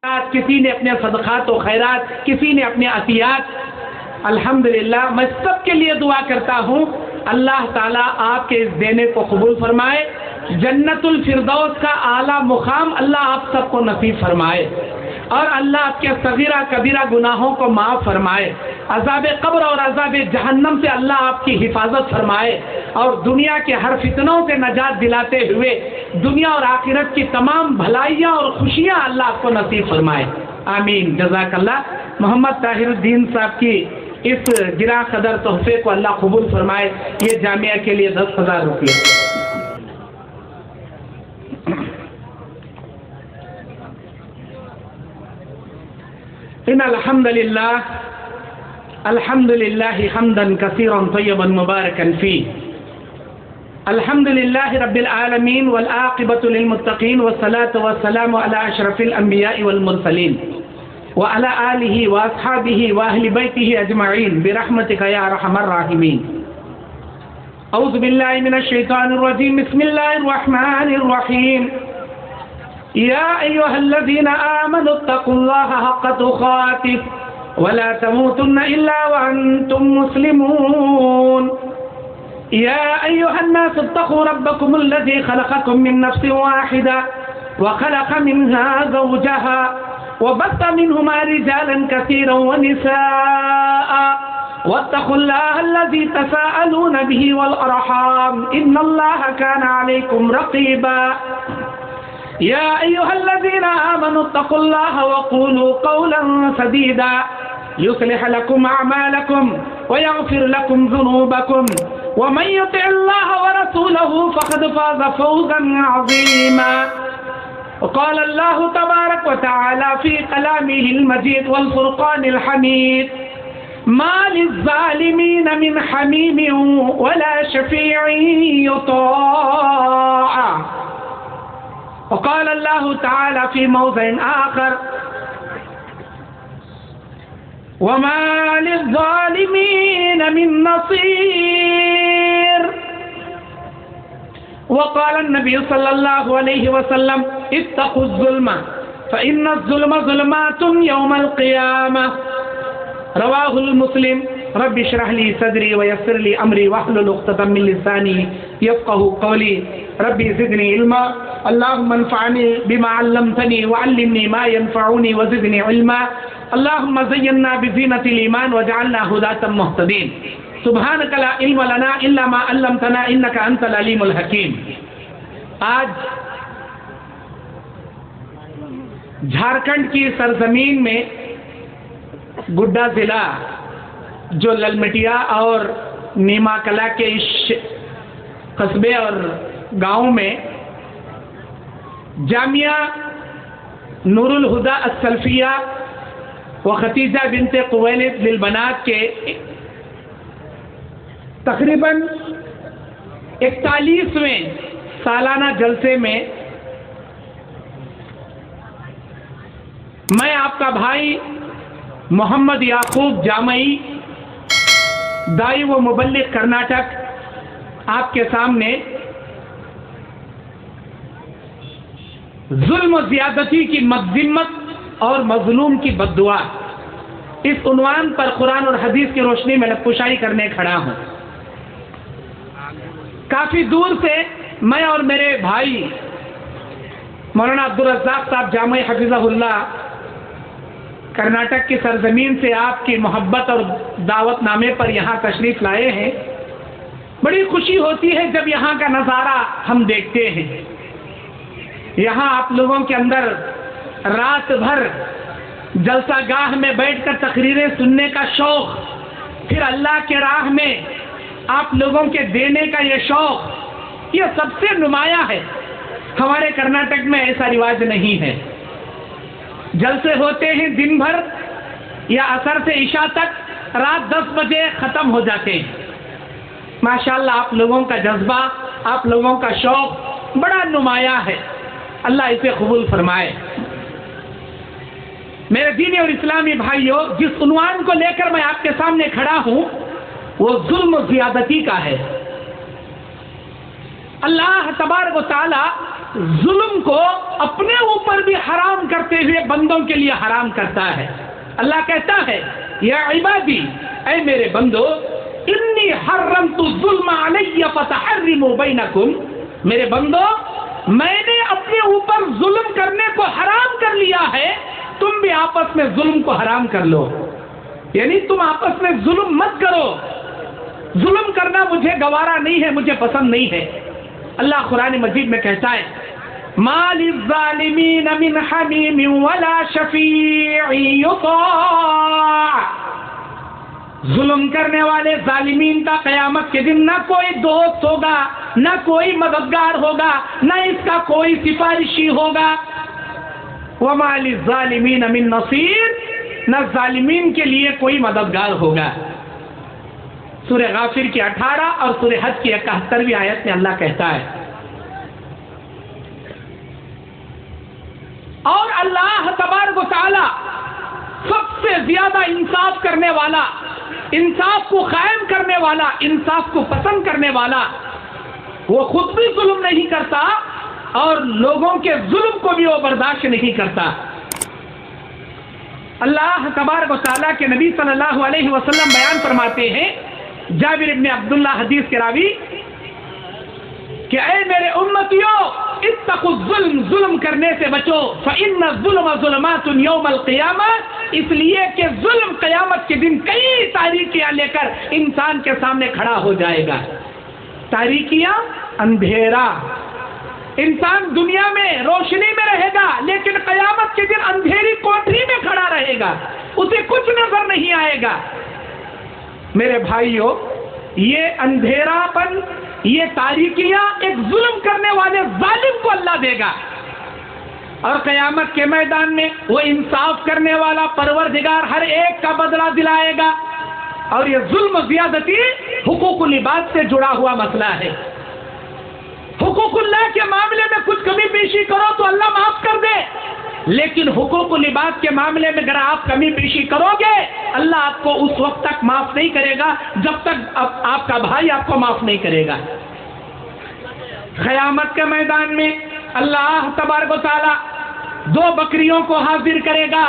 کسی نے اپنے صدقات و خیرات، کسی نے اپنے عطیات. الحمدللہ میں سب کے لیے دعا کرتا ہوں اللہ تعالیٰ آپ کے اس دینے کو قبول فرمائے، جنت الفردوس کا اعلیٰ مقام اللہ آپ سب کو نصیب فرمائے، اور اللہ آپ کے صغیرہ کبیرہ گناہوں کو معاف فرمائے، عذاب قبر اور عذاب جہنم سے اللہ آپ کی حفاظت فرمائے، اور دنیا کے ہر فتنوں سے نجات دلاتے ہوئے دنیا اور آخرت کی تمام بھلائیاں اور خوشیاں اللہ آپ کو نصیب فرمائے. آمین. جزاک اللہ. محمد طاہر الدین صاحب کی اس گراں قدر تحفے کو اللہ قبول فرمائے. یہ جامعہ کے لیے 10,000 روپیہ. ان الحمد للہ حمدا کثیرا طیبا مبارکا فیہ. الحمد للہ رب العالمین والعاقبۃ للمتقین والصلاة والسلام علی اشرف الانبیاء والمرسلین وعلی آلہ واصحابہ واہل بیتہ اجمعین برحمتک یا ارحم الراحمین. اعوذ باللہ من الشیطان الرجیم. بسم اللہ الرحمن الرحیم. یا ایھا الذین آمنوا اتقوا اللہ حق تقاتہ ولا تموتن الا وانتم مسلمون. يا أيها الناس اتقوا ربكم الذي خلقكم من نفس واحدة وخلق منها زوجها وبث منهما رجالا كثيرا ونساء واتقوا الله الذي تساءلون به والأرحام إن الله كان عليكم رقيبا. يا أيها الذين آمنوا اتقوا الله وقولوا قولا سديدا يصلح لكم أعمالكم ويغفر لكم ذنوبكم ومن يطع الله ورسوله فقد فاز فوزا عظيما. وقال الله تبارك وتعالى في كلامه المجيد والفرقان الحميد ما للظالمين من حميم ولا شفيع يطاع. وقال الله تعالى في موضع آخر وما للظالمين من نصير. وقال النبي صلى الله عليه وسلم اتقوا الظلم فإن الظلم ظلمات يوم القيامة. رواه المسلم. رب اشرح لي صدري ويسر لي أمري واحلل عقدة من لساني يفقهوا قولي. ربي زدني علما. اللهم انفعني بما علمتني وعلمني ما ينفعني وزدني علما. اللهم زينا بزينة الإيمان وجعلنا هداة مهتدين. سبحانك لا علم لنا إلا ما علمتنا إنك أنت العليم الحكيم. آج جھارکھنڈ کی سرزمین میں گڈا ضلع جو للمٹیا اور نیما کلا کے اس قصبے اور گاؤں میں جامعہ نور الہدی السلفیہ و ختیجہ بنت خویلد للبنات کے تقریباً 41ویں سالانہ جلسے میں میں آپ کا بھائی محمد یعقوب جامعی دائی و مبلغ کرناٹک آپ کے سامنے ظلم و زیادتی کی مذمت اور مظلوم کی بددعا اس عنوان پر قرآن اور حدیث کی روشنی میں لبکشائی کرنے کھڑا ہوں. کافی دور سے میں اور میرے بھائی مولانا عبدالرزاق صاحب جامعی حفظہ اللہ کرناٹک کی سرزمین سے آپ کی محبت اور دعوت نامے پر یہاں تشریف لائے ہیں. بڑی خوشی ہوتی ہے جب یہاں کا نظارہ ہم دیکھتے ہیں. یہاں آپ لوگوں کے اندر رات بھر جلسہ گاہ میں بیٹھ کر تقریریں سننے کا شوق، پھر اللہ کے راہ میں آپ لوگوں کے دینے کا یہ شوق، یہ سب سے نمایاں ہے. ہمارے کرناٹک میں ایسا رواج نہیں ہے. جلسے ہوتے ہیں دن بھر یا عصر سے عشاء تک، رات 10 بجے ختم ہو جاتے ہیں. ماشاءاللہ آپ لوگوں کا جذبہ، آپ لوگوں کا شوق بڑا نمایاں ہے. اللہ اسے قبول فرمائے. میرے دینی اور اسلامی بھائیوں، جس عنوان کو لے کر میں آپ کے سامنے کھڑا ہوں وہ ظلم و زیادتی کا ہے. اللہ تبارک و تعالی ظلم کو اپنے اوپر بھی حرام کرتے ہوئے بندوں کے لیے حرام کرتا ہے. اللہ کہتا ہے یا عبادی، اے میرے بندو، انی حرمت الظلم علی فتحرموا بینکم، میرے بندو میں نے اپنے اوپر ظلم کرنے کو حرام کر لیا ہے، تم بھی آپس میں ظلم کو حرام کر لو. یعنی تم آپس میں ظلم مت کرو. ظلم کرنا مجھے گوارا نہیں ہے، مجھے پسند نہیں ہے. اللہ قرآن مجید میں کہتا ہے ما للظالمین من حمیم ولا شفیع یطاع، ظلم کرنے والے ظالمین کا قیامت کے دن نہ کوئی دوست ہوگا، نہ کوئی مددگار ہوگا، نہ اس کا کوئی سفارشی ہوگا. وما للظالمین من نصیر، نہ ظالمین کے لیے کوئی مددگار ہوگا. سورہ غافر کی 18 اور سورہ حج کی 71ویں آیت میں اللہ کہتا ہے. اور اللہ تبارک و تعالی سب سے زیادہ انصاف کرنے والا، انصاف کو قائم کرنے والا، انصاف کو پسند کرنے والا، وہ خود بھی ظلم نہیں کرتا اور لوگوں کے ظلم کو بھی وہ برداشت نہیں کرتا. اللہ تبارک و تعالیٰ کے نبی صلی اللہ علیہ وسلم بیان فرماتے ہیں، جابر ابن عبداللہ حدیث کے راوی، کہ اے میرے امتیوں اتقوا الظلم، ظلم کرنے سے بچو، فإن الظلم ظلمات یوم القیامہ، اس لیے کہ ظلم قیامت کے دن کئی تاریکیاں لے کر انسان کے سامنے کھڑا ہو جائے گا. تاریکیاں، اندھیرا. انسان دنیا میں روشنی میں رہے گا لیکن قیامت کے دن اندھیری کوٹری میں کھڑا رہے گا، اسے کچھ نظر نہیں آئے گا. میرے بھائیوں، یہ اندھیرا پن، یہ تاریکیاں ایک ظلم کرنے والے ظالم کو اللہ دے گا، اور قیامت کے میدان میں وہ انصاف کرنے والا پروردگار ہر ایک کا بدلہ دلائے گا. اور یہ ظلم و زیادتی حقوق العباد سے جڑا ہوا مسئلہ ہے. حقوق اللہ کے معاملے میں کچھ کمی بیشی کرو تو اللہ معاف کر دے، لیکن حقوق العباد کے معاملے میں اگر آپ کمی بیشی کرو گے، اللہ آپ کو اس وقت تک معاف نہیں کرے گا جب تک آپ کا بھائی آپ کو معاف نہیں کرے گا. قیامت کے میدان میں اللہ تبارک و تعالی 2 بکریوں کو حاضر کرے گا.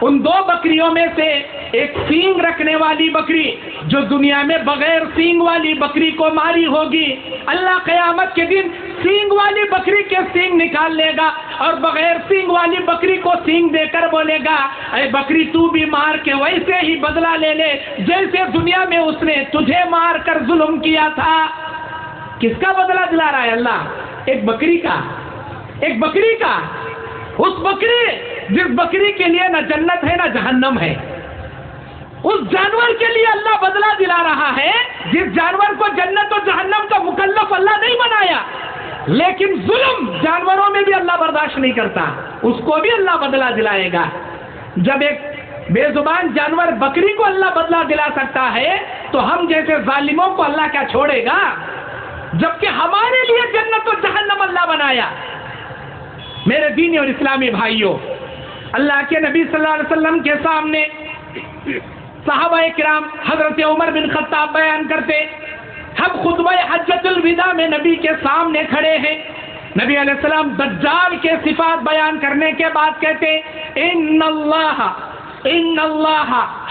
ان 2 بکریوں میں سے ایک سینگ رکھنے والی بکری جو دنیا میں بغیر سینگ والی بکری کو ماری ہوگی، اللہ قیامت کے دن سینگ والی بکری کے سینگ نکال لے گا اور بغیر سینگ والی بکری کو سینگ دے کر بولے گا اے بکری تو بھی مار کے ویسے ہی بدلہ لے لے جیسے دنیا میں اس نے تجھے مار کر ظلم کیا تھا. کس کا بدلہ دلا رہا ہے اللہ؟ ایک بکری کا، ایک بکری کا. اس بکری جس بکری کے لیے نہ جنت ہے نہ جہنم ہے، اس جانور کے لیے اللہ بدلہ دلا رہا ہے جس جانور کو جنت اور جہنم کا مکلف اللہ نہیں بنایا. لیکن ظلم جانوروں میں بھی اللہ برداشت نہیں کرتا، اس کو بھی اللہ بدلہ دلائے گا. جب ایک بے زبان جانور بکری کو اللہ بدلہ دلا سکتا ہے تو ہم جیسے ظالموں کو اللہ کیا چھوڑے گا؟ جبکہ ہمارے لیے جنت و جہنم اللہ بنایا. میرے دینی اور اسلامی بھائیوں، اللہ کے نبی صلی اللہ علیہ وسلم کے سامنے صحابہ کرام حضرت عمر بن خطاب بیان کرتے، ہم خطبہ حجۃ الوداع میں نبی کے سامنے کھڑے ہیں. نبی علیہ السلام دجال کے صفات بیان کرنے کے بعد کہتے ان اللہ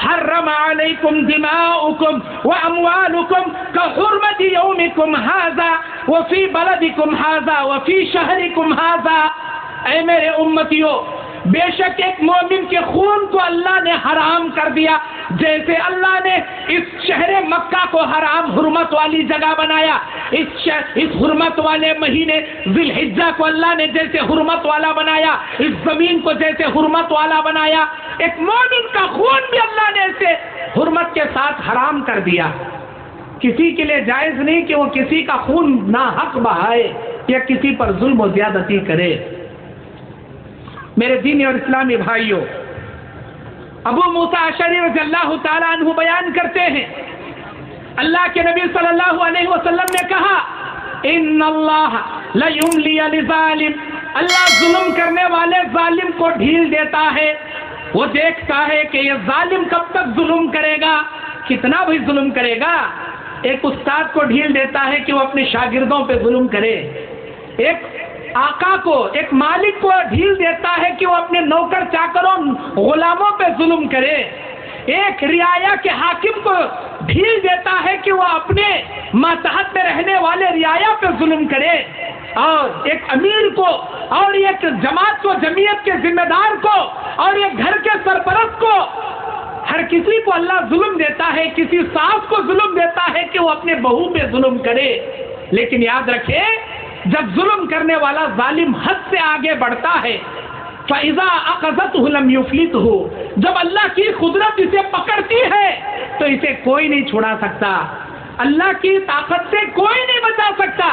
حرم علیکم دماؤکم واموالکم کحرمت یومکم ھذا وفی بلدکم ھذا وفی شہرکم ھذا. اے میرے امتیوں، بے شک ایک مومن کے خون کو اللہ نے حرام کر دیا جیسے اللہ نے اس شہر مکہ کو حرام حرمت والی جگہ بنایا، اس حرمت والے مہینے ذی الحجہ کو اللہ نے جیسے حرمت والا بنایا، اس زمین کو جیسے حرمت والا بنایا، ایک مومن کا خون بھی اللہ نے ایسے حرمت کے ساتھ حرام کر دیا. کسی کے لیے جائز نہیں کہ وہ کسی کا خون ناحق بہائے یا کسی پر ظلم و زیادتی کرے. میرے دینی اور اسلامی بھائیوں، ابو موسیٰ اشعری رضی اللہ تعالیٰ عنہ بیان کرتے ہیں، اللہ کے نبی صلی اللہ علیہ وسلم نے کہا ان اللہ لیملی للظالم، اللہ ظلم کرنے والے ظالم کو ڈھیل دیتا ہے. وہ دیکھتا ہے کہ یہ ظالم کب تک ظلم کرے گا، کتنا بھی ظلم کرے گا. ایک استاد کو ڈھیل دیتا ہے کہ وہ اپنے شاگردوں پہ ظلم کرے، ایک آقا کو، ایک مالک کو ڈھیل دیتا ہے کہ وہ اپنے نوکر چاکروں غلاموں پہ ظلم کرے، ایک رعایا کے حاکم کو ڈھیل دیتا ہے کہ وہ اپنے ماتحت میں رہنے والے رعایا پہ ظلم کرے، اور ایک امیر کو اور ایک جماعت کو، جمعیت کے ذمہ دار کو اور ایک گھر کے سرپرست کو، ہر کسی کو اللہ ظلم دیتا ہے، کسی ساس کو ظلم دیتا ہے کہ وہ اپنے بہو پہ ظلم کرے۔ لیکن یاد رکھے، جب ظلم کرنے والا ظالم حد سے آگے بڑھتا ہے، فَإِذَا أَخَذَتْهُ لَمْ يُفْلِتْهُ، جب اللہ کی قدرت اسے پکڑتی ہے تو اسے کوئی نہیں چھڑا سکتا، اللہ کی طاقت سے کوئی نہیں بچا سکتا۔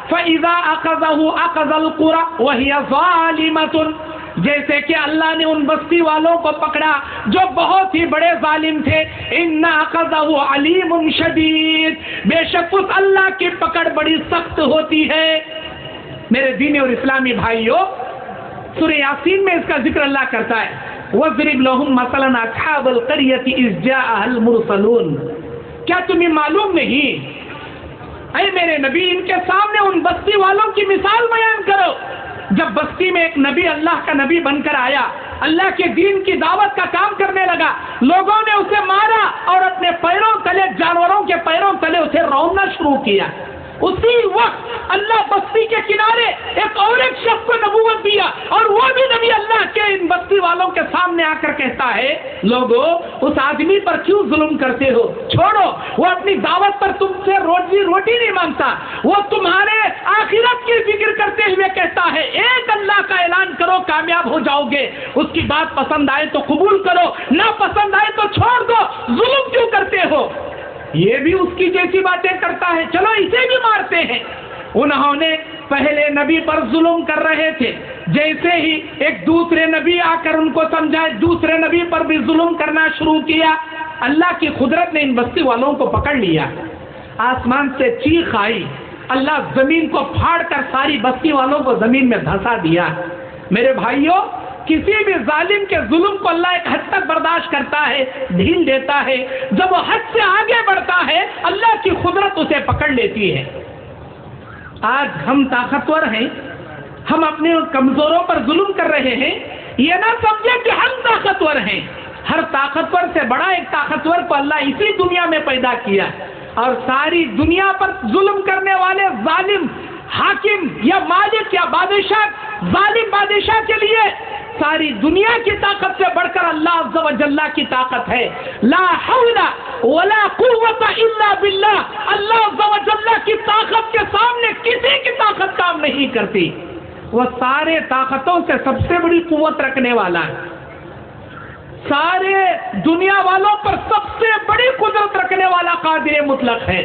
فَإِذَا أَخَذَهُ أَخَذَ الْقُرَى وَهِيَ ظَالِمَةٌ، جیسے کہ اللہ نے ان بستی والوں کو پکڑا جو بہت ہی بڑے ظالم تھے، ان اخذہ علیم شدید، بے شک اس اللہ کی پکڑ بڑی سخت ہوتی ہے۔ میرے دینی اور اسلامی بھائیوں، سورہ یاسین میں اس کا ذکر اللہ کرتا ہے، وَاضْرِبْ لَهُمْ مَثَلًا أَصْحَابَ الْقَرْيَةِ إِذْ جَاءَهَا الْمُرْسَلُونَ، کیا تمہیں معلوم نہیں، اے میرے نبی ان کے سامنے ان بستی والوں کی مثال بیان کرو، جب بستی میں ایک نبی اللہ کا نبی بن کر آیا، اللہ کے دین کی دعوت کا کام کرنے لگا، لوگوں نے اسے مارا اور اپنے پیروں تلے، جانوروں کے پیروں تلے اسے روننا شروع کیا۔ اسی وقت اللہ بستی کے کنارے ایک اور ایک شخص کو نبوت دیا، اور وہ بھی نبی اللہ کے ان بستی والوں کے سامنے آ کر کہتا ہے، لوگو اس آدمی پر کیوں ظلم کرتے ہو، چھوڑو، وہ اپنی دعوت پر تم سے روٹی نہیں مانگتا، وہ تمہارے آخرت کی فکر کرتے ہوئے کہتا ہے ایک اللہ کا اعلان کرو کامیاب ہو جاؤ گے، اس کی بات پسند آئے تو قبول کرو، نہ پسند آئے تو چھوڑ دو، ظلم کیوں کرتے ہو؟ یہ بھی اس کی جیسی باتیں کرتا ہے، چلو اسے بھی مارتے ہیں۔ انہوں نے پہلے نبی پر ظلم کر رہے تھے، جیسے ہی ایک دوسرے نبی آ کر ان کو سمجھائے، دوسرے نبی پر بھی ظلم کرنا شروع کیا۔ اللہ کی قدرت نے ان بستی والوں کو پکڑ لیا، آسمان سے چیخ آئی، اللہ زمین کو پھاڑ کر ساری بستی والوں کو زمین میں دھسا دیا۔ میرے بھائیوں، کسی بھی ظالم کے ظلم کو اللہ ایک حد تک برداشت کرتا ہے، ڈھیل دیتا ہے، جب وہ حد سے آگے بڑھتا ہے اللہ کی قدرت اسے پکڑ لیتی ہے۔ آج ہم طاقتور ہیں، ہم اپنے کمزوروں پر ظلم کر رہے ہیں، یہ نہ سمجھے کہ ہم طاقتور ہیں، ہر طاقتور سے بڑا ایک طاقتور کو اللہ اسی دنیا میں پیدا کیا، اور ساری دنیا پر ظلم کرنے والے ظالم حاکم یا مالک یا بادشاہ، ظالم بادشاہ کے لیے ساری دنیا کی طاقت سے بڑھ کر اللہ عز و جل کی طاقت ہے۔ لا حول ولا قوت الا باللہ، اللہ عز و جل کی طاقت کے سامنے کسی کی طاقت کام نہیں کرتی، وہ سارے طاقتوں سے سب سے بڑی قوت رکھنے والا ہے، سارے دنیا والوں پر سب سے بڑی قدرت رکھنے والا قادر مطلق ہے۔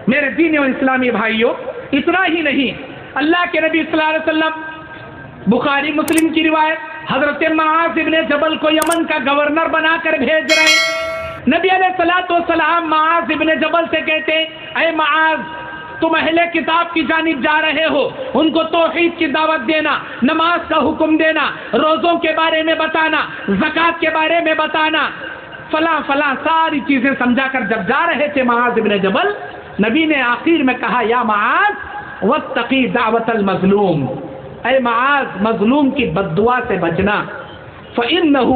میرے دینی اور اسلامی بھائیوں، اتنا ہی نہیں، اللہ کے نبی صلی اللہ علیہ وسلم، بخاری مسلم کی روایت، حضرت معاذ ابن جبل کو یمن کا گورنر بنا کر بھیج رہے ہیں۔ نبی علیہ الصلوۃ والسلام معاذ ابن جبل سے کہتے، اے معاذ، تم اہل کتاب کی جانب جا رہے ہو، ان کو توحید کی دعوت دینا، نماز کا حکم دینا، روزوں کے بارے میں بتانا، زکوٰۃ کے بارے میں بتانا، فلاں فلاں ساری چیزیں سمجھا کر جب جا رہے تھے معاذ ابن جبل، نبی نے آخر میں کہا، یا معاذ واتقی دعوت المظلوم، اے معاذ مظلوم کی بد دعا سے بچنا، فَإِنَّهُ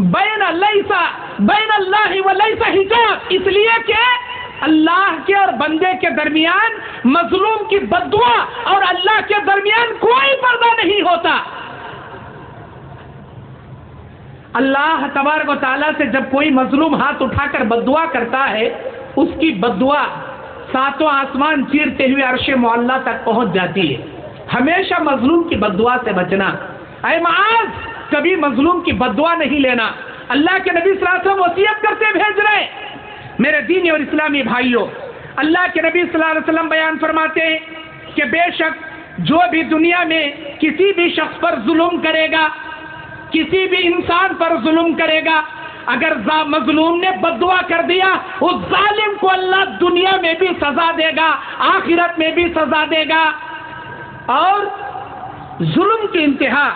بَيْنَ اللَّهِ وَلَيْسَ حِجَابٌ، اس لیے کہ اللہ کے اور بندے کے درمیان مظلوم کی بد دعا اور اللہ کے درمیان کوئی پردہ نہیں ہوتا۔ اللہ تبارک و تعالیٰ سے جب کوئی مظلوم ہاتھ اٹھا کر بد دعا کرتا ہے، اس کی بد دعا ساتوں آسمان چیرتے ہوئے عرش معلیٰ تک پہنچ جاتی ہے۔ ہمیشہ مظلوم کی بد دعا سے بچنا۔ اے معاذ، کبھی مظلوم کی بد دعا نہیں لینا، اللہ کے نبی صلی اللہ علیہ وسلم وصیت کرتے بھیج رہے۔ میرے دینی اور اسلامی بھائیوں، اللہ کے نبی صلی اللہ علیہ وسلم بیان فرماتے ہیں کہ بے شک جو بھی دنیا میں کسی بھی شخص پر ظلم کرے گا، کسی بھی انسان پر ظلم کرے گا، اگر مظلوم نے بد دعا کر دیا، اس ظالم کو اللہ دنیا میں بھی سزا دے گا، آخرت میں بھی سزا دے گا۔ اور ظلم کی انتہا،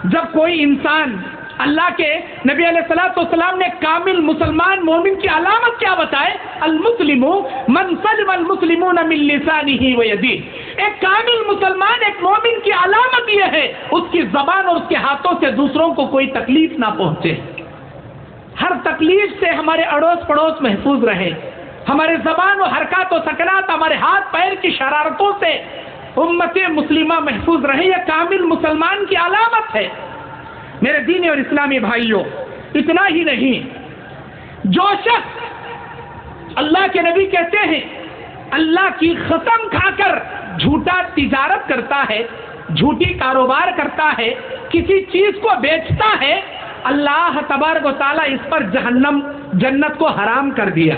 جب کوئی انسان اللہ کے نبی علیہ الصلوۃ والسلام نے کامل مسلمان مومن کی علامت کیا بتائے؟ المسلم من سلم المسلمون من لسانه ويده۔ ایک کامل مسلمان، ایک مومن کی علامت یہ ہے اس کی زبان اور اس کے ہاتھوں سے دوسروں کو کوئی تکلیف نہ پہنچے، ہر تکلیف سے ہمارے اڑوس پڑوس محفوظ رہے، ہمارے زبان و حرکات و سکنات، ہمارے ہاتھ پیر کی شرارتوں سے امت مسلمہ محفوظ رہے۔ یہ کامل مسلمان کی علامت ہے۔ میرے دینی اور اسلامی بھائیوں، اتنا ہی نہیں، جو شخص اللہ کے نبی کہتے ہیں اللہ کی قسم کھا کر جھوٹا تجارت کرتا ہے، جھوٹی کاروبار کرتا ہے، کسی چیز کو بیچتا ہے، اللہ تبارک و تعالیٰ اس پر جنت کو حرام کر دیا۔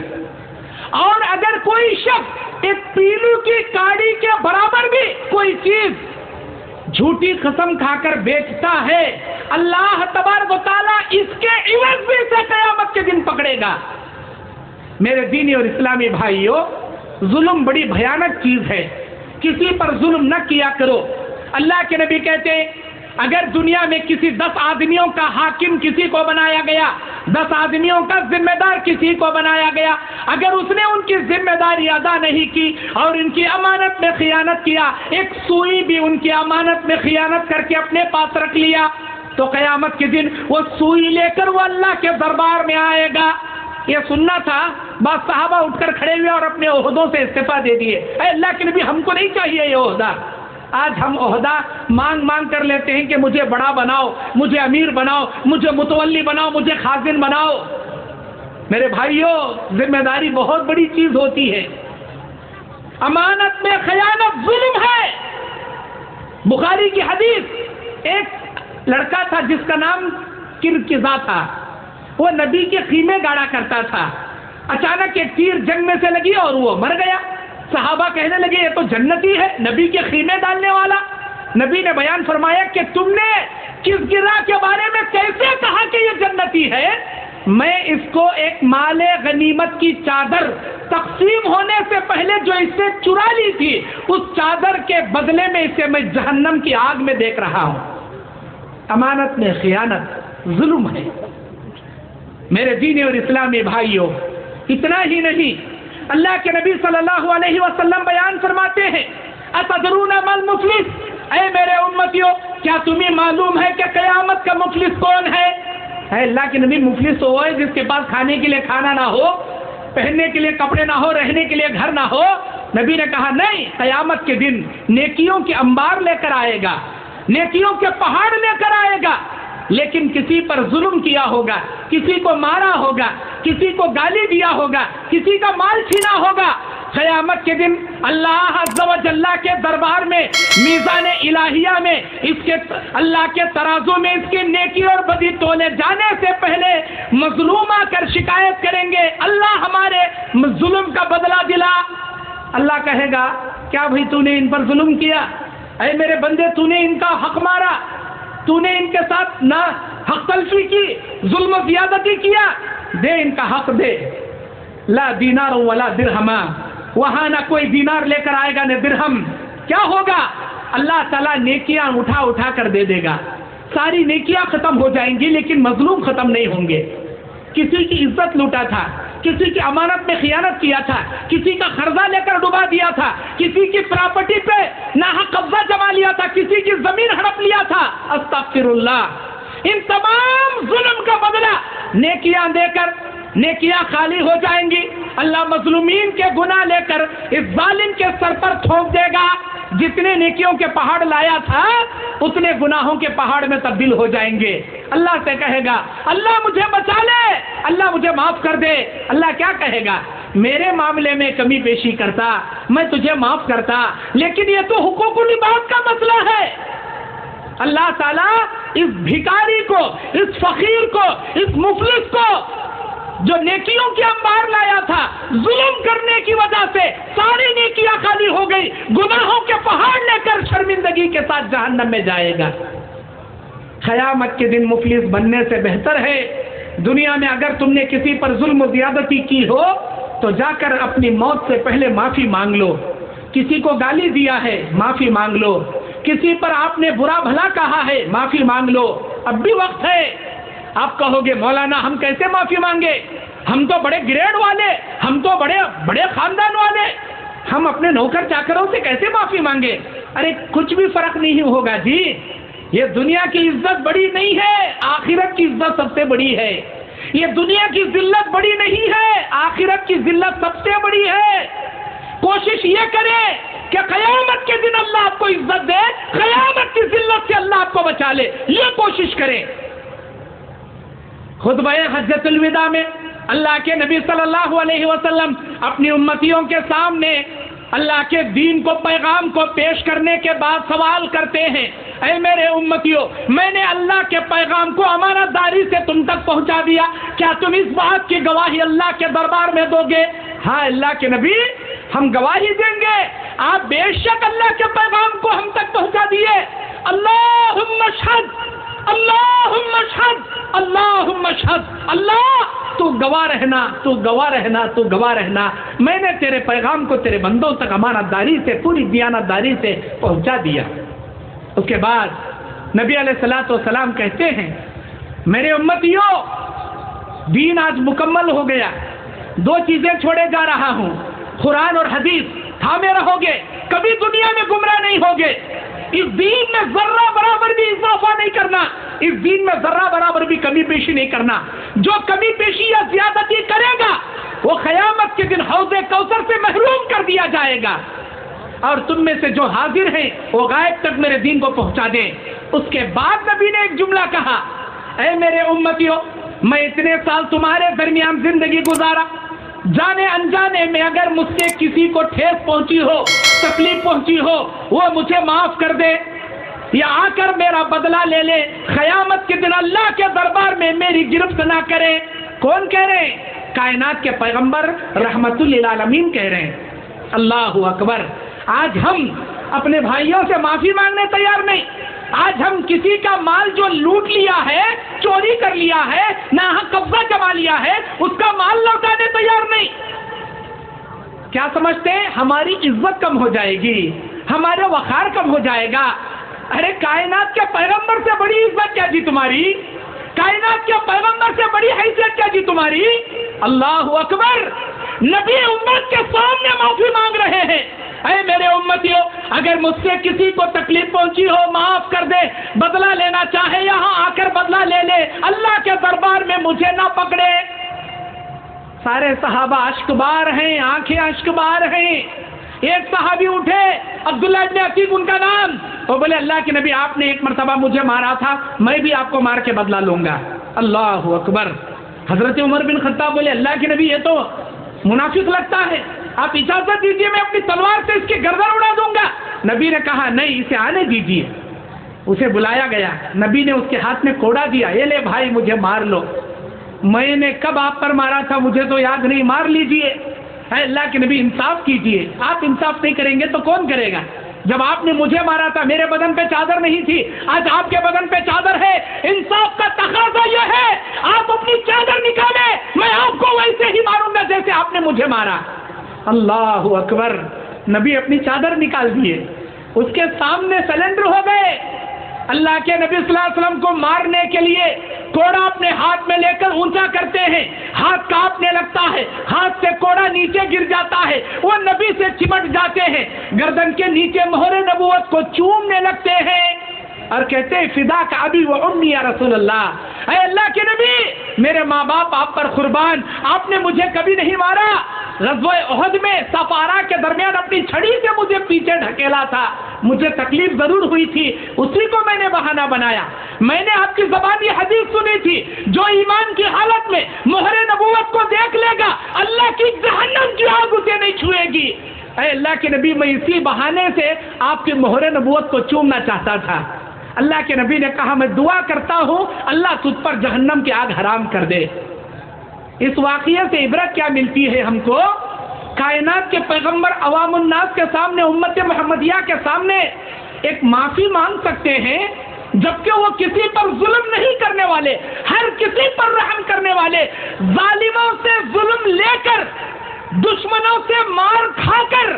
اور اگر کوئی شخص ایک پیلو کی کاڑی کے برابر بھی کوئی چیز جھوٹی قسم کھا کر بیچتا ہے، اللہ تبارک و تعالیٰ اس کے عوض بھی سے قیامت کے دن پکڑے گا۔ میرے دینی اور اسلامی بھائیوں، ظلم بڑی بھیانک چیز ہے، کسی پر ظلم نہ کیا کرو۔ اللہ کے نبی کہتے ہیں اگر دنیا میں کسی 10 آدمیوں کا حاکم کسی کو بنایا گیا، 10 آدمیوں کا ذمہ دار کسی کو بنایا گیا، اگر اس نے ان کی ذمہ داری ادا نہیں کی اور ان کی امانت میں خیانت کیا، ایک سوئی بھی ان کی امانت میں خیانت کر کے اپنے پاس رکھ لیا، تو قیامت کے دن وہ سوئی لے کر وہ اللہ کے دربار میں آئے گا۔ یہ سننا تھا، بعض صحابہ اٹھ کر کھڑے ہوئے اور اپنے عہدوں سے استعفیٰ دے دیے۔ اے اللہ کے نبی، ہم کو نہیں چاہیے یہ عہدہ۔ آج ہم عہدہ مانگ کر لیتے ہیں کہ مجھے بڑا بناؤ، مجھے امیر بناؤ، مجھے متولی بناؤ، مجھے خازن بناؤ۔ میرے بھائیوں، ذمہ داری بہت بڑی چیز ہوتی ہے، امانت میں خیانت ظلم ہے۔ بخاری کی حدیث، ایک لڑکا تھا جس کا نام کرکزا تھا، وہ نبی کے خیمے گاڑا کرتا تھا، اچانک ایک تیر جنگ میں سے لگی اور وہ مر گیا۔ صحابہ کہنے لگے یہ تو جنتی ہے، نبی کے خیمے ڈالنے والا۔ نبی نے بیان فرمایا کہ تم نے کس گرا کے بارے میں کیسے کہا کہ یہ جنتی ہے؟ میں اس کو ایک مال غنیمت کی چادر تقسیم ہونے سے پہلے جو اس سے چرا لی تھی، اس چادر کے بدلے میں اسے میں جہنم کی آگ میں دیکھ رہا ہوں۔ امانت میں خیانت ظلم ہے۔ میرے دینی اور اسلامی بھائیوں، اتنا ہی نہیں، اللہ کے نبی صلی اللہ علیہ وسلم بیان فرماتے ہیں اتدرون ما المفلس، اے میرے امتیوں، کیا تمہیں معلوم ہے کہ قیامت کا مفلس کون ہے؟ اے اللہ کے نبی، مفلس تو وہ ہے جس کے پاس کھانے کے لیے کھانا نہ ہو، پہننے کے لیے کپڑے نہ ہو، رہنے کے لیے گھر نہ ہو۔ نبی نے کہا نہیں، قیامت کے دن نیکیوں کے انبار لے کر آئے گا، نیکیوں کے پہاڑ لے کر آئے گا، لیکن کسی پر ظلم کیا ہوگا، کسی کو مارا ہوگا، کسی کو گالی دیا ہوگا، کسی کا مال چھینا ہوگا، قیامت کے دن اللہ عز و جل کے دربار میں، میزان الہیہ میں، اس کے اللہ کے ترازو میں اس کی نیکی اور بدی تولے جانے سے پہلے مظلوم آ کر شکایت کریں گے، اللہ ہمارے ظلم کا بدلہ دلا۔ اللہ کہے گا کیا بھائی تو نے ان پر ظلم کیا؟ اے میرے بندے، تو نے ان کا حق مارا، تو نے ان کے ساتھ نہ حق تلفی کی، ظلم و زیادتی کیا، دے ان کا حق دے۔ لا دینار ولا درہم، وہاں نہ کوئی دینار لے کر آئے گا نہ درہم۔ کیا ہوگا؟ اللہ تعالیٰ نیکیاں اٹھا کر دے دے گا، ساری نیکیاں ختم ہو جائیں گی لیکن مظلوم ختم نہیں ہوں گے۔ کسی کی عزت لوٹا تھا، کسی کی امانت میں خیانت کیا تھا، کسی کا قرضہ لے کر ڈبا دیا تھا، کسی کی پراپرٹی پہ ناحق قبضہ جما لیا تھا، کسی کی زمین ہڑپ لیا تھا، استغفر اللہ، ان تمام ظلم کا بدلہ نیکیاں دے کر نیکیاں خالی ہو جائیں گی۔ اللہ مظلومین کے گناہ لے کر اس ظالم کے سر پر تھوپ دے گا، جتنے نیکیوں کے پہاڑ لایا تھا اتنے گناہوں کے پہاڑ میں تبدیل ہو جائیں گے۔ اللہ سے کہے گا اللہ مجھے بچا لے، اللہ مجھے معاف کر دے۔ اللہ کیا کہے گا؟ میرے معاملے میں کمی بیشی کرتا، میں تجھے معاف کرتا، لیکن یہ تو حقوق العباد کا مسئلہ ہے۔ اللہ تعالیٰ اس بھکاری کو، اس فقیر کو، اس مفلس کو جو نیکیوں کے انبار لایا تھا، ظلم کرنے کی وجہ سے ساری نیکیاں خالی ہو گئی، گناہوں کے پہاڑ لے کر شرمندگی کے ساتھ جہنم میں جائے گا۔ قیامت کے دن مفلس بننے سے بہتر ہے دنیا میں اگر تم نے کسی پر ظلم و زیادتی کی ہو تو جا کر اپنی موت سے پہلے معافی مانگ لو۔ کسی کو گالی دیا ہے، معافی مانگ لو۔ کسی پر آپ نے برا بھلا کہا ہے، معافی مانگ لو۔ اب بھی وقت ہے، آپ کہو گے مولانا ہم کیسے معافی مانگے، ہم تو بڑے گریڈ والے، ہم تو بڑے خاندان والے، ہم اپنے نوکر چاکروں سے کیسے معافی مانگے؟ ارے کچھ بھی فرق نہیں ہوگا جی، یہ دنیا کی عزت بڑی نہیں ہے، آخرت کی عزت سب سے بڑی ہے۔ یہ دنیا کی ذلت بڑی نہیں ہے، آخرت کی ذلت سب سے بڑی ہے۔ کوشش یہ کرے کہ قیامت کے دن اللہ آپ کو عزت دے، قیامت کی ذلت سے اللہ آپ کو بچا لے، یہ کوشش کریں۔ خطبہ حجۃ الوداع میں اللہ کے نبی صلی اللہ علیہ وسلم اپنی امتیوں کے سامنے اللہ کے دین کو، پیغام کو پیش کرنے کے بعد سوال کرتے ہیں، اے میرے امتیوں، میں نے اللہ کے پیغام کو امانت داری سے تم تک پہنچا دیا، کیا تم اس بات کی گواہی اللہ کے دربار میں دو گے؟ ہاں اللہ کے نبی، ہم گواہی دیں گے، آپ بے شک اللہ کے پیغام کو ہم تک پہنچا دیے۔ اللہم اشہد، اللہم اشہد، اللہم اشہد، اللہ تو گواہ رہنا، تو گواہ رہنا، تو گواہ رہنا، میں نے تیرے پیغام کو تیرے بندوں تک امانت داری سے، پوری دیانت داری سے پہنچا دیا۔ اس کے بعد نبی علیہ الصلوۃ والسلام کہتے ہیں، میرے امتیوں، دین آج مکمل ہو گیا، دو چیزیں چھوڑے جا رہا ہوں، قرآن اور حدیث، تھامے رہو گے، کبھی دنیا میں گمراہ نہیں ہوگے، اس دین میں ذرہ برابر بھی اضافہ نہیں کرنا، اس دین میں ذرہ برابر بھی کمی پیشی نہیں کرنا، جو کمی پیشی یا زیادتی کرے گا وہ قیامت کے دن حوض کوثر سے محروم کر دیا جائے گا، اور تم میں سے جو حاضر ہیں وہ غائب تک میرے دین کو پہنچا دیں۔ اس کے بعد نبی نے ایک جملہ کہا، اے میرے امتیوں، میں اتنے سال تمہارے درمیان زندگی گزارا، جانے انجانے میں اگر مجھ سے کسی کو ٹھیس پہنچی ہو، تکلیف پہنچی ہو، وہ مجھے معاف کر دے یا آ کر میرا بدلہ لے لے، قیامت کے دن اللہ کے دربار میں میری گرفت نہ کرے۔ کون کہہ رہے ہیں؟ کائنات کے پیغمبر رحمت للعالمین کہہ رہے ہیں۔ اللہ اکبر! آج ہم اپنے بھائیوں سے معافی مانگنے تیار نہیں، آج ہم کسی کا مال جو لوٹ لیا ہے، چوری کر لیا ہے، ناحق قبضہ جما لیا ہے، اس کا مال لوٹانے تیار نہیں۔ کیا سمجھتے ہیں ہماری عزت کم ہو جائے گی، ہمارا وقار کم ہو جائے گا؟ ارے کائنات کے پیغمبر سے بڑی عزت کیا جی تمہاری؟ کائنات کے پیغمبر سے بڑی حیثیت کیا جی تمہاری؟ اللہ اکبر! نبی امت کے سامنے معافی مانگ رہے ہیں، اے میرے امتیوں، اگر مجھ سے کسی کو تکلیف پہنچی ہو معاف کر دے، بدلہ لینا چاہے یہاں آ کر بدلہ لے لے، اللہ کے دربار میں مجھے نہ پکڑے۔ سارے صحابہ اشک بار ہیں، آنکھیں اشک بار ہیں۔ ایک صحابی اٹھے، عبداللہ ابن عتیق ان کا نام، وہ بولے اللہ کے نبی آپ نے ایک مرتبہ مجھے مارا تھا، میں بھی آپ کو مار کے بدلہ لوں گا۔ اللہ اکبر! حضرت عمر بن خطاب بولے اللہ کے نبی یہ تو منافق لگتا ہے، آپ اجازت دیجیے میں اپنی تلوار سے اس کی گردن اڑا دوں گا۔ نبی نے کہا نہیں، اسے آنے دیجیے۔ اسے بلایا گیا، نبی نے اس کے ہاتھ میں کوڑا دیا، یہ لے بھائی مجھے مار لو، میں نے کب آپ پر مارا تھا مجھے تو یاد نہیں، مار لیجیے۔ اے اللہ کے نبی انصاف کیجیے، آپ انصاف نہیں کریں گے تو کون کرے گا؟ جب آپ نے مجھے مارا تھا میرے بدن پہ چادر نہیں تھی، آج آپ کے بدن پہ چادر ہے، انصاف کا تقاضا یہ ہے آپ اپنی چادر نکالیں، میں آپ کو ویسے ہی ماروں گا جیسے آپ نے مجھے مارا۔ اللہ اکبر! نبی اپنی چادر نکال دیے، اس کے سامنے سلنڈر ہو گئے۔ اللہ کے نبی صلی اللہ علیہ وسلم کو مارنے کے لیے کوڑا اپنے ہاتھ میں لے کر اونچا کرتے ہیں، ہاتھ کانپنے لگتا ہے، ہاتھ سے کوڑا نیچے گر جاتا ہے، وہ نبی سے چمٹ جاتے ہیں، گردن کے نیچے مہر نبوت کو چومنے لگتے ہیں اور کہتے ہیں فدا کا ابی و امی یا رسول اللہ، اے اللہ کے نبی میرے ماں باپ آپ پر قربان، آپ نے مجھے کبھی نہیں مارا، غزوہ احد میں صفارا کے درمیان اپنی چھڑی سے مجھے پیچھے ڈھکیلا تھا، مجھے تکلیف ضرور ہوئی تھی، اسی کو میں نے بہانہ بنایا، میں نے آپ کی زبانی حدیث سنی تھی، جو ایمان کی حالت میں مہر نبوت کو دیکھ لے گا اللہ کی جہنم کی آگ اسے نہیں چھوئے گی۔ اے اللہ کے نبی میں اسی بہانے سے آپ کی مہر نبوت کو چومنا چاہتا تھا۔ اللہ کے نبی نے کہا میں دعا کرتا ہوں اللہ تجھ پر جہنم کی آگ حرام کر دے۔ اس واقعے سے عبرت کیا ملتی ہے ہم کو؟ کائنات کے پیغمبر عوام الناس کے سامنے، امت محمدیہ کے سامنے ایک معافی مانگ سکتے ہیں، جبکہ وہ کسی پر ظلم نہیں کرنے والے، ہر کسی پر رحم کرنے والے، ظالموں سے ظلم لے کر، دشمنوں سے مار کھا کر،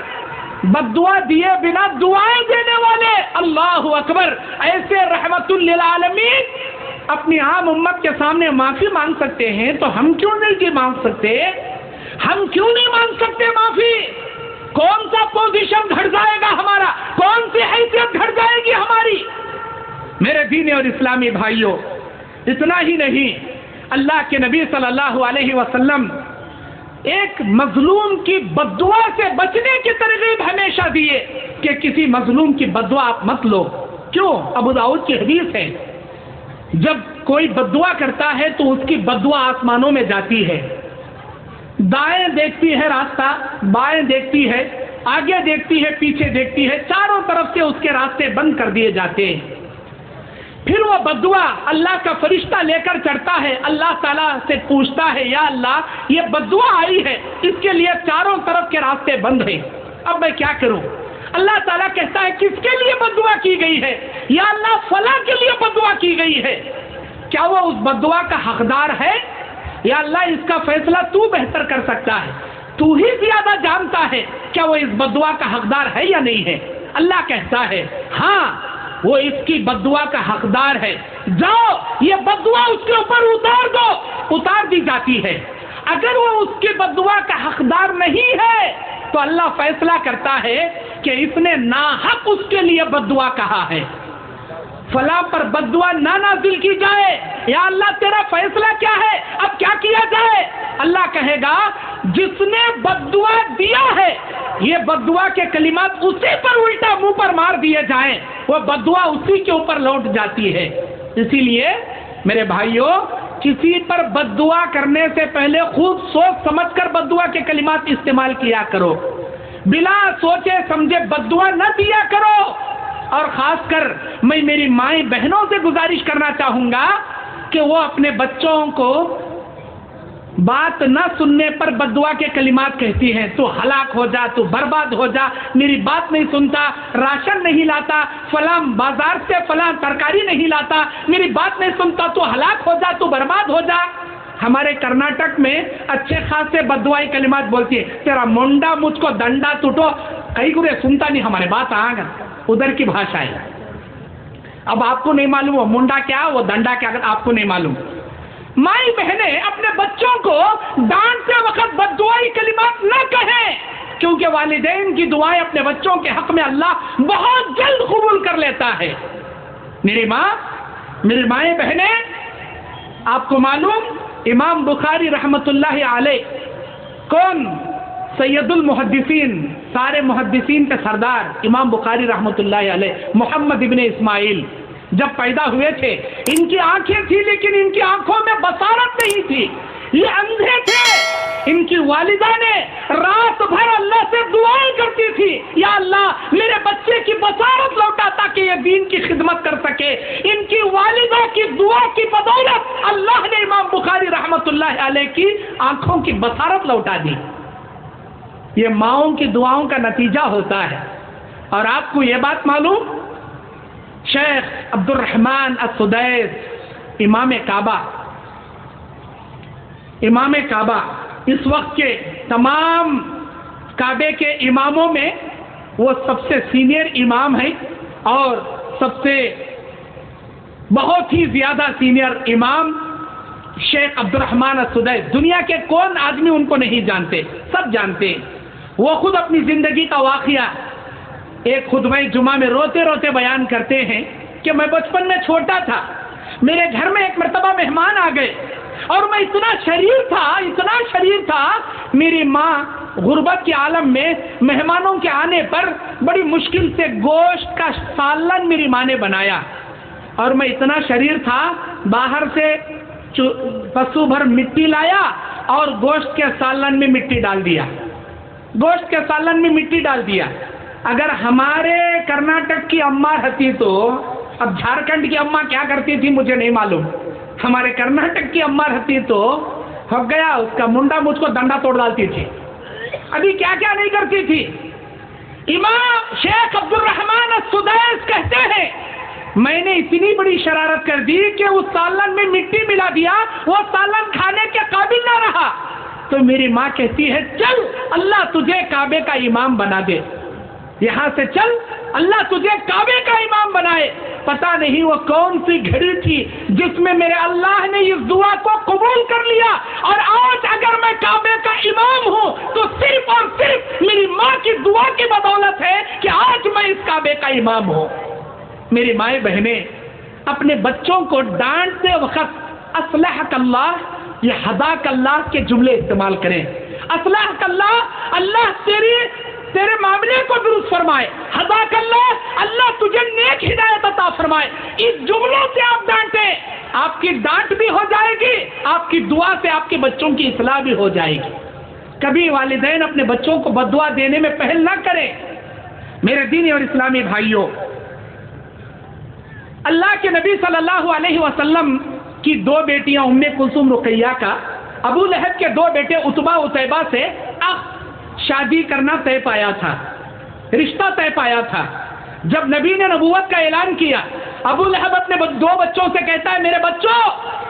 بد دعا دیے بنا دعائیں دینے والے۔ اللہ اکبر! ایسے رحمت للعالمین اپنی عام امت کے سامنے معافی مانگ سکتے ہیں تو ہم کیوں نہیں جی مانگ سکتے؟ ہم کیوں نہیں مانگ سکتے معافی؟ کون سا پوزیشن گھٹ جائے گا ہمارا؟ کون سی حیثیت گھٹ جائے گی ہماری؟ میرے دینی اور اسلامی بھائیوں، اتنا ہی نہیں، اللہ کے نبی صلی اللہ علیہ وسلم ایک مظلوم کی بددعا سے بچنے کی ترغیب ہمیشہ دیے کہ کسی مظلوم کی بددعا آپ مت لو۔ کیوں؟ ابو داؤد کی حدیث ہے، جب کوئی بددعا کرتا ہے تو اس کی بددعا آسمانوں میں جاتی ہے، دائیں دیکھتی ہے راستہ، بائیں دیکھتی ہے، آگے دیکھتی ہے، پیچھے دیکھتی ہے، چاروں طرف سے اس کے راستے بند کر دیے جاتے ہیں۔ پھر وہ بددعا اللہ کا فرشتہ لے کر چڑھتا ہے، اللہ تعالیٰ سے پوچھتا ہے، یا اللہ یہ بددعا آئی ہے، اس کے لیے چاروں طرف کے راستے بند ہیں، اب میں کیا کروں؟ اللہ تعالیٰ کہتا ہے کس کے لیے بددعا کی گئی ہے؟ یا اللہ فلاں کے لیے بددعا کی گئی ہے، کیا وہ اس بددعا کا حقدار ہے؟ یا اللہ اس کا فیصلہ تو بہتر کر سکتا ہے، تو ہی زیادہ جانتا ہے کیا وہ اس بددعا کا حقدار ہے یا نہیں ہے۔ اللہ کہتا ہے ہاں وہ اس کی بددعا کا حقدار ہے، جاؤ یہ بددعا اس کے اوپر اتار دو، اتار دی جاتی ہے۔ اگر وہ اس کی بددعا کا حقدار نہیں ہے تو اللہ فیصلہ کرتا ہے کہ اس نے ناحق اس کے لیے بددعا کہا ہے، فلاں پر بددعا نہ نازل کی جائے۔ یا اللہ تیرا فیصلہ کیا ہے، اب کیا کیا جائے؟ اللہ کہے گا جس نے بددعا دیا ہے یہ بددعا کے کلمات اسی پر الٹا منہ پر مار دیے جائیں، وہ بددعا اسی کے اوپر لوٹ جاتی ہے۔ اسی لیے میرے بھائیوں، کسی پر بددعا کرنے سے پہلے خوب سوچ سمجھ کر بددعا کے کلمات استعمال کیا کرو، بلا سوچے سمجھے بددعا نہ دیا کرو۔ اور خاص کر میں میری مائیں بہنوں سے گزارش کرنا چاہوں گا کہ وہ اپنے بچوں کو بات نہ سننے پر بددعا کے کلمات کہتی ہیں، تو ہلاک ہو جا، تو برباد ہو جا، میری بات نہیں سنتا، راشن نہیں لاتا، فلاں بازار سے فلاں ترکاری نہیں لاتا، میری بات نہیں سنتا، تو ہلاک ہو جا، تو برباد ہو جا۔ ہمارے کرناٹک میں اچھے خاصے بددعائی کلمات بولتی ہے، تیرا منڈا مجھ کو ڈنڈا ٹوٹو، کئی گرے سنتا نہیں ہمارے بات آگا، ادھر کی بھاشا ہے۔ اب آپ کو نہیں معلوم وہ منڈا کیا وہ ڈنڈا کیا، اگر آپ کو نہیں معلوم۔ مائی بہنیں اپنے بچوں کو ڈانٹتے وقت بددعائی کلمات نہ کہیں، کیونکہ والدین کی دعائیں اپنے بچوں کے حق میں اللہ بہت جلد قبول کر لیتا ہے۔ میری مائیں بہنیں، آپ کو معلوم امام بخاری رحمت اللہ علیہ کون؟ سید المحدثین، سارے محدثین کے سردار امام بخاری رحمت اللہ علیہ، محمد ابن اسماعیل جب پیدا ہوئے تھے ان کی آنکھیں تھی لیکن ان کی آنکھوں میں بصارت نہیں تھی، یہ اندھے تھے۔ ان کی والدہ نے رات بھر اللہ سے دعائیں کرتی تھی، یا اللہ میرے بچے کی بصارت لوٹا تاکہ یہ دین کی خدمت کر سکے۔ ان کی والدہ کی دعا کی بدولت اللہ نے امام بخاری رحمت اللہ علیہ کی آنکھوں کی بصارت لوٹا دی۔ یہ ماؤں کی دعاؤں کا نتیجہ ہوتا ہے۔ اور آپ کو یہ بات معلوم، شیخ عبد الرحمن السدیس امام کعبہ اس وقت کے تمام کعبے کے اماموں میں وہ سب سے سینئر امام ہیں، اور سب سے بہت ہی زیادہ سینئر امام شیخ عبد الرحمن السدیس، دنیا کے کون آدمی ان کو نہیں جانتے، سب جانتے ہیں۔ وہ خود اپنی زندگی کا واقعہ ایک خطبہ جمعہ میں روتے روتے بیان کرتے ہیں کہ میں بچپن میں چھوٹا تھا، میرے گھر میں ایک مرتبہ مہمان آ گئے اور میں اتنا شریر تھا، میری ماں غربت کے عالم میں مہمانوں کے آنے پر بڑی مشکل سے گوشت کا سالن میری ماں نے بنایا، اور میں اتنا شریر تھا، باہر سے پسو بھر مٹی لایا اور گوشت کے سالن میں مٹی ڈال دیا۔ اگر ہمارے کرناٹک کی اماں رہتی تو، اب جھارکھنڈ کی اماں کیا کرتی تھی مجھے نہیں معلوم، ہمارے کرناٹک کی اماں رہتی تو ہو گیا، اس کا منڈا مجھ کو ڈنڈا توڑ ڈالتی تھی۔ ابھی کیا کیا نہیں کرتی تھی۔ امام شیخ عبد الرحمن السدیس کہتے ہیں میں نے اتنی بڑی شرارت کر دی کہ اس سالن میں مٹی ملا دیا، وہ سالن کھانے کے قابل نہ رہا، تو میری ماں کہتی ہے چل اللہ تجھے کعبے کا امام بنا دے، یہاں سے چل اللہ تجھے کعبے کا امام بنائے۔ پتہ نہیں وہ کون سی گھڑی تھی جس میں میرے اللہ نے اس دعا کو قبول کر لیا، اور آج اگر میں کعبے کا امام ہوں تو صرف اور صرف میری ماں کی دعا کی بدولت ہے کہ آج میں اس کعبے کا امام ہوں۔ میری مائیں بہنیں اپنے بچوں کو ڈانٹتے وقت اصلحک اللہ یا ہداک اللہ کے جملے استعمال کریں۔ اصلحک اللہ، اللہ تیرے معاملے کو درست فرمائے، ہداک اللہ، اللہ تجھے نیک ہدایت عطا فرمائے، اس جملوں سے آپ ڈانٹیں، آپ کی ڈانٹ بھی ہو جائے گی، آپ کی دعا سے آپ کے بچوں کی اصلاح بھی ہو جائے گی۔ کبھی والدین اپنے بچوں کو بددعا دینے میں پہل نہ کریں۔ میرے دینی اور اسلامی بھائیوں، اللہ کے نبی صلی اللہ علیہ وسلم کی دو بیٹیاں ام کلثوم رقیہ کا ابو لہب کے دو بیٹے عتبہ عتیبہ سے شادی کرنا طے پایا تھا، رشتہ طے پایا تھا۔ جب نبی نے نبوت کا اعلان کیا، ابو لہب اپنے دو بچوں سے کہتا ہے، میرے بچوں،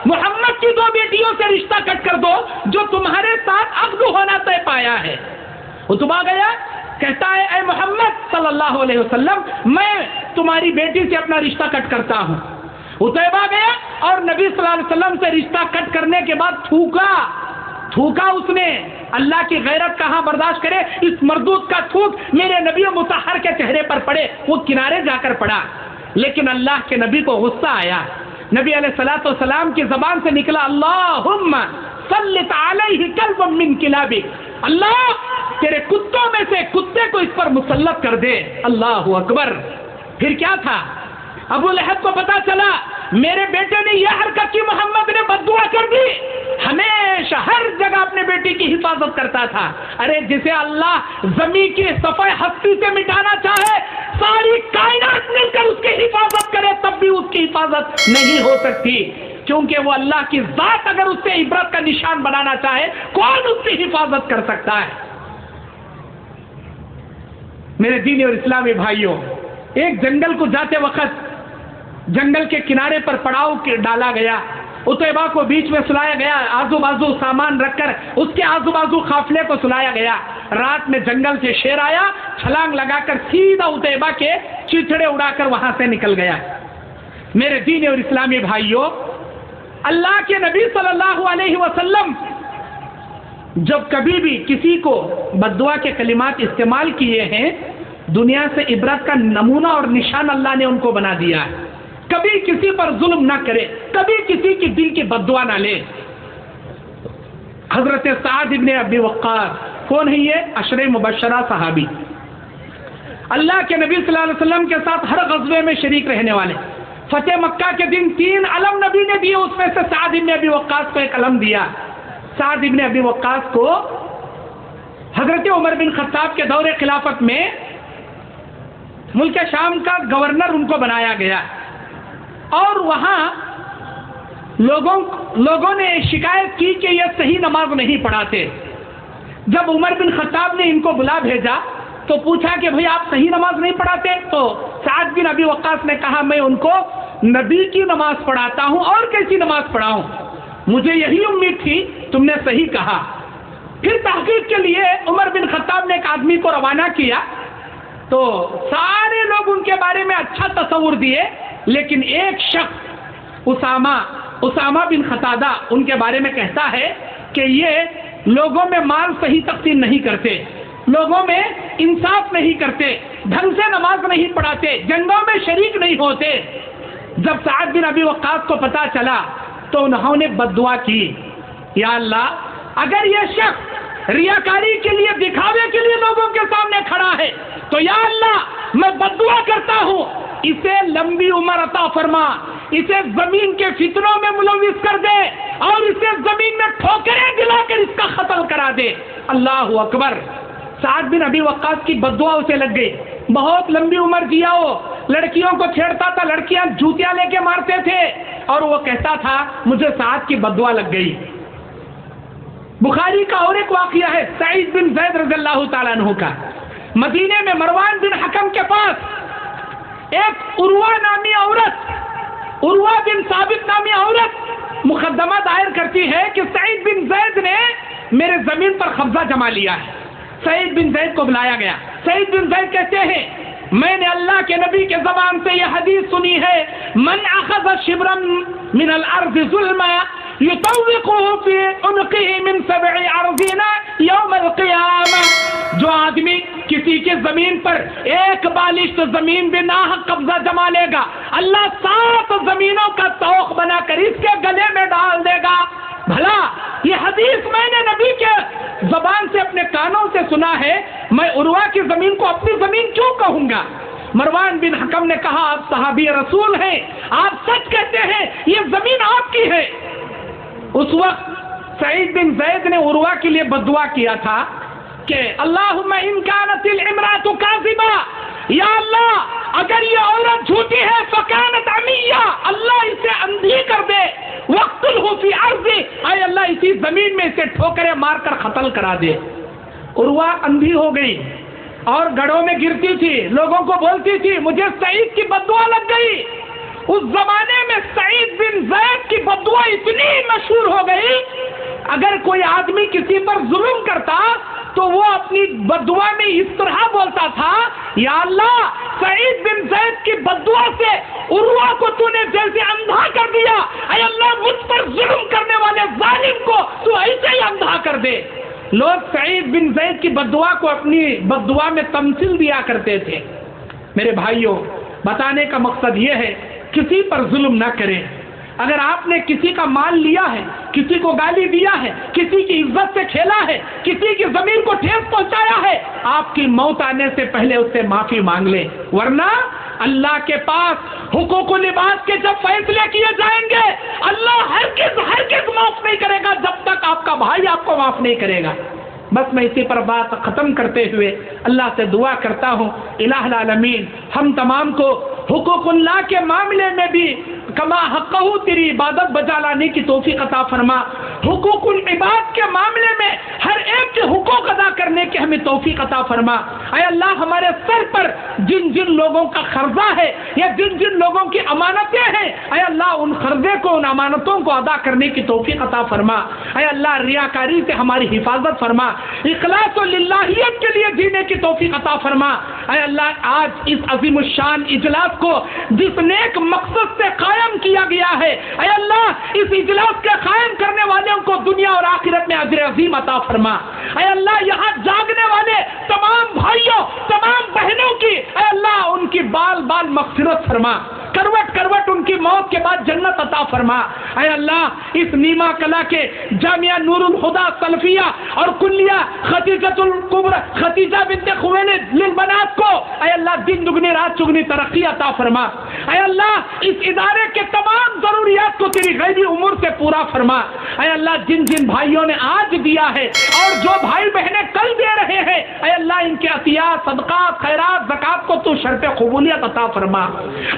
محمد کی دو بیٹیوں سے رشتہ کٹ کر دو جو تمہارے ساتھ عقد ہونا طے پایا ہے۔ عتبہ گیا، کہتا ہے، اے محمد صلی اللہ علیہ وسلم، میں تمہاری بیٹی سے اپنا رشتہ کٹ کرتا ہوں۔ عتیبہ گیا اور نبی صلی اللہ علیہ وسلم سے رشتہ کٹ کرنے کے بعد تھوکا اس نے۔ اللہ کی غیرت کہاں برداشت کرے، اس مردود کا تھوک میرے نبی مطہر کے چہرے پر پڑے، وہ کنارے جا کر پڑا۔ لیکن اللہ کے نبی کو غصہ آیا، نبی علیہ الصلوۃ والسلام کی زبان سے نکلا، اللہم سلط علیہ کلبا من کلابک، اللہ تیرے کتوں میں سے کتے کو اس پر مسلط کر دے۔ اللہ اکبر۔ پھر کیا تھا؟ ابو لہب کو پتا چلا میرے بیٹے نے یہ حرکت کی، محمد نے بددعا کر دی۔ ہمیشہ ہر جگہ اپنے بیٹی کی حفاظت کرتا تھا۔ ارے جسے اللہ زمین کی صفحہ ہستی سے مٹانا چاہے، ساری کائنات مل کر اس کی حفاظت کرے، تب بھی اس کی حفاظت نہیں ہو سکتی، کیونکہ وہ اللہ کی ذات اگر اس سے عبرت کا نشان بنانا چاہے، کون اس کی حفاظت کر سکتا ہے؟ میرے دینی اور اسلامی بھائیوں، ایک جنگل کو جاتے وقت جنگل کے کنارے پر پڑاؤ ڈالا گیا، عتیبہ کو بیچ میں سلایا گیا، آزو بازو سامان رکھ کر اس کے آزو بازو قافلے کو سلایا گیا۔ رات میں جنگل سے شیر آیا، چھلانگ لگا کر سیدھا عتیبہ کے چیچڑے اڑا کر وہاں سے نکل گیا۔ میرے دینی اور اسلامی بھائیوں، اللہ کے نبی صلی اللہ علیہ وسلم جب کبھی بھی کسی کو بددعا کے کلمات استعمال کیے ہیں، دنیا سے عبرت کا نمونہ اور نشان اللہ نے ان کو بنا دیا ہے۔ کبھی کسی پر ظلم نہ کرے، کبھی کسی کی دل کی بددعا نہ لے۔ حضرت سعد ابن ابی وقاص کون ہے؟ یہ عشرہ مبشرہ صحابی، اللہ کے نبی صلی اللہ علیہ وسلم کے ساتھ ہر غزوے میں شریک رہنے والے۔ فتح مکہ کے دن 3 علم نبی نے دیے، اس میں سے سعد ابن ابی وقاص کو ایک علم دیا۔ سعد ابن ابی وقاص کو حضرت عمر بن خطاب کے دور خلافت میں ملک شام کا گورنر ان کو بنایا گیا، اور وہاں لوگوں نے شکایت کی کہ یہ صحیح نماز نہیں پڑھاتے۔ جب عمر بن خطاب نے ان کو بلا بھیجا تو پوچھا کہ بھئی آپ صحیح نماز نہیں پڑھاتے؟ تو سعد بن ابی وقاص نے کہا، میں ان کو نبی کی نماز پڑھاتا ہوں، اور کیسی نماز پڑھاؤں؟ مجھے یہی امید تھی، تم نے صحیح کہا۔ پھر تحقیق کے لیے عمر بن خطاب نے ایک آدمی کو روانہ کیا، تو سارے لوگ ان کے بارے میں اچھا تصور دیے، لیکن ایک شخص اسامہ بن قتادہ ان کے بارے میں کہتا ہے کہ یہ لوگوں میں مال صحیح تقسیم نہیں کرتے، لوگوں میں انصاف نہیں کرتے، ڈھنگ سے نماز نہیں پڑھاتے، جنگوں میں شریک نہیں ہوتے۔ جب سعد بن ابی وقاص کو پتا چلا تو انہوں نے بددعا کی، یا اللہ اگر یہ شخص ریاکاری کے لیے، دکھاوے کے لیے لوگوں کے سامنے کھڑا ہے تو یا اللہ میں بددعا کرتا ہوں، اسے لمبی عمر عطا فرما، اسے زمین کے فتنوں میں ملوث کر دے، اور اسے زمین میں ٹھوکریں دلا کر اس کا قتل کرا دے۔ اللہ اکبر۔ سعد بن ابی وقاص کی بددعا اسے لگ گئی، بہت لمبی عمر جیا، وہ لڑکیوں کو چھیڑتا تھا، لڑکیاں جوتیاں لے کے مارتے تھے، اور وہ کہتا تھا مجھے سعد کی بددعا لگ گئی۔ بخاری کا اور ایک واقعہ ہے سعید بن زید رضی اللہ تعالیٰ عنہ کا۔ مدینے میں مروان بن حکم کے پاس ایک عروہ نامی عورت، عروہ بن ثابت نامی عورت مقدمہ دائر کرتی ہے کہ سعید بن زید نے میرے زمین پر قبضہ جما لیا ہے۔ سعید بن زید کو بلایا گیا۔ سعید بن زید کہتے ہیں میں نے اللہ کے نبی کے زبان سے یہ حدیث سنی ہے، من اخذ شبرا من الارض ظلما یطوقه فی عنقه من 7 ارضین یوم القیامہ، جو آدمی کسی کی زمین پر ایک بالشت زمین بھی ناحق قبضہ جما لے گا، اللہ 7 زمینوں کا طوق بنا کر اس کے گلے میں ڈال دے گا۔ بھلا یہ حدیث میں نے نبی کے زبان سے اپنے کانوں سے سنا ہے، میں عروہ کی زمین کو اپنی زمین کیوں کہوں گا؟ مروان بن حکم نے کہا آپ صحابی رسول ہیں، آپ سچ کہتے ہیں، یہ زمین آپ کی ہے۔ اس وقت سعید بن زید نے عروہ کے لیے بددعا کیا تھا کہ اللہم ان کانت الامرأۃ کاذبہ، یا اللہ اگر یہ عورت جھوٹی ہے فکانت عمیہ، اللہ اسے اندھی کر دے، وقتلہ فی ارضی، اے اللہ اسی زمین میں اسے ٹھوکریں مار کر قتل کرا دے۔ عروہ اندھی ہو گئی اور گڑھوں میں گرتی تھی، لوگوں کو بولتی تھی مجھے سعید کی بددعا لگ گئی۔ اس زمانے میں سعید بن زید کی بددعا اتنی مشہور ہو گئی، اگر کوئی آدمی کسی پر ظلم کرتا تو وہ اپنی بددعا میں اس طرح بولتا تھا، یا اللہ سعید بن زید کی بددعا سے عروہ کو تو نے جیسے اندھا کر دیا، اے اللہ مجھ پر ظلم کرنے والے ظالم کو تو ایسے ہی اندھا کر دے۔ لوگ سعید بن زید کی بددعا کو اپنی بددعا میں تمثیل دیا کرتے تھے۔ میرے بھائیوں، بتانے کا مقصد یہ ہے کسی پر ظلم نہ کریں۔ اگر آپ نے کسی کا مال لیا ہے، کسی کو گالی دیا ہے، کسی کی عزت سے کھیلا ہے، کسی کی زمین کو ٹھیس پہنچایا ہے، آپ کی موت آنے سے پہلے اس سے معافی مانگ لیں، ورنہ اللہ کے پاس حقوق و لباس کے جب فیصلے کیے جائیں گے، اللہ ہرگز معاف نہیں کرے گا جب تک آپ کا بھائی آپ کو معاف نہیں کرے گا۔ بس میں اسی پر بات ختم کرتے ہوئے اللہ سے دعا کرتا ہوں، الہ العالمین ہم تمام کو حقوق اللہ کے معاملے میں بھی کما حقہ تیری عبادت بجا لانے کی توفیق عطا فرما، حقوق العباد کے معاملے میں ہر ایک کے حقوق ادا کرنے کی ہمیں توفیق عطا فرما۔ اے اللہ ہمارے سر پر جن جن لوگوں کا قرضہ ہے یا جن جن لوگوں کی امانتیں ہیں، اے اللہ ان قرضے کو، ان امانتوں کو ادا کرنے کی توفیق عطا فرما۔ اے اللہ ریاکاری سے ہماری حفاظت فرما، اخلاص و للہیت کے لیے جینے کی توفیق عطا فرما۔ اے اللہ آج اس عظیم الشان اجلاس کو جس نیک مقصد سے قائم کیا گیا ہے، اے اللہ اس اجلاس کے قائم کرنے والوں کو دنیا اور آخرت میں اجر عظیم عطا فرما۔ اے اللہ یہاں جاگنے والے تمام بھائیوں، تمام بہنوں کی اے اللہ ان کی بال بال مغفرت فرما، کروٹ کروٹ ان کی موت کے بعد جنت عطا فرما۔ اے اللہ اس نیما کلا کے جامعہ نور الہدی سلفیہ اور کلیہ خدیجہ بنت خویلد للبنات کو اے اللہ دن دگنی رات چگنی ترقی عطا فرما۔ اے اللہ اس ادارے کے تمام ضروریات کو تیری غیبی امور سے پورا فرما۔ اے اللہ جن جن بھائیوں نے آج دیا ہے اور جو بھائی بہنیں کل دے رہے ہیں، اے اللہ ان کے عطیات، صدقات، خیرات، زکات کو تو شرط قبولیت عطا فرما۔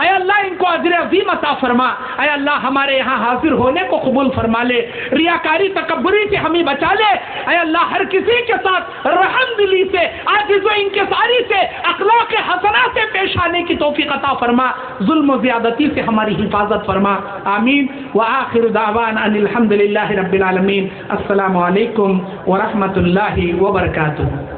اے اللہ ان کو اجر عظیم عطا فرما۔ اے اللہ ہمارے یہاں حاضر ہونے کو قبول فرما لے، ریاکاری تکبری سے ہمیں بچا لے۔ اے اللہ ہر کسی کے ساتھ رحم دلی سے، عاجز و انکساری سے، اخلاق حسنہ سے پیش آنے کی توفیق عطا فرما، ظلم و زیادتی سے ہماری حفاظت فرما۔ آمین وآخر دعوانا ان الحمد للہ رب العالمین۔ السلام علیکم ورحمۃ اللہ وبرکاتہ۔